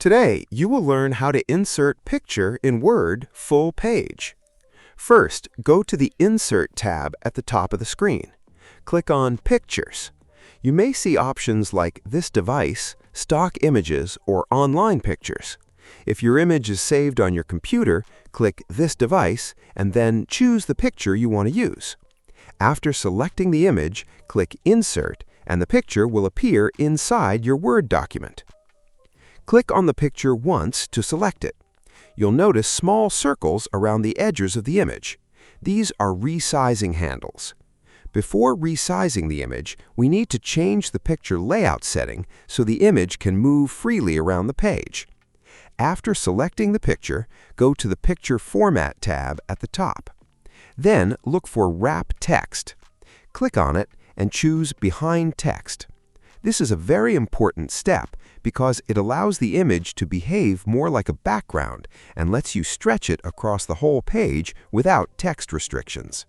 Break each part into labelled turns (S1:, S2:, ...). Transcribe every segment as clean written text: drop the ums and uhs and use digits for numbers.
S1: Today, you will learn how to insert picture in Word full page. First, go to the Insert tab at the top of the screen. Click on Pictures. You may see options like This Device, Stock Images, or Online Pictures. If your image is saved on your computer, click This Device and then choose the picture you want to use. After selecting the image, click Insert and the picture will appear inside your Word document. Click on the picture once to select it. You'll notice small circles around the edges of the image. These are resizing handles. Before resizing the image, we need to change the picture layout setting so the image can move freely around the page. After selecting the picture, go to the Picture Format tab at the top. Then look for Wrap Text. Click on it and choose Behind Text. This is a very important step because it allows the image to behave more like a background and lets you stretch it across the whole page without text restrictions.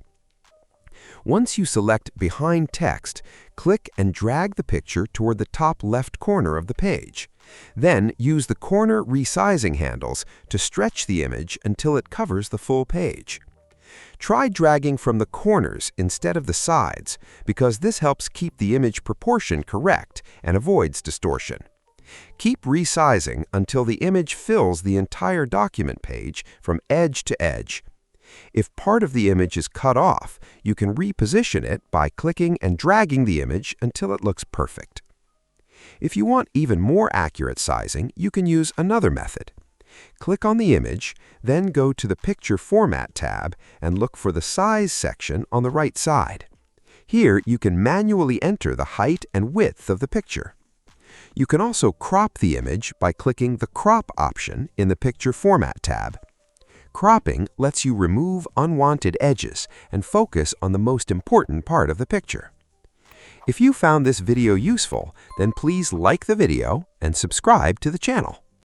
S1: Once you select Behind Text, click and drag the picture toward the top left corner of the page. Then use the corner resizing handles to stretch the image until it covers the full page. Try dragging from the corners instead of the sides because this helps keep the image proportion correct and avoids distortion. Keep resizing until the image fills the entire document page from edge to edge. If part of the image is cut off, you can reposition it by clicking and dragging the image until it looks perfect. If you want even more accurate sizing, you can use another method. Click on the image, then go to the Picture Format tab and look for the Size section on the right side. Here, you can manually enter the height and width of the picture. You can also crop the image by clicking the Crop option in the Picture Format tab. Cropping lets you remove unwanted edges and focus on the most important part of the picture. If you found this video useful, then please like the video and subscribe to the channel.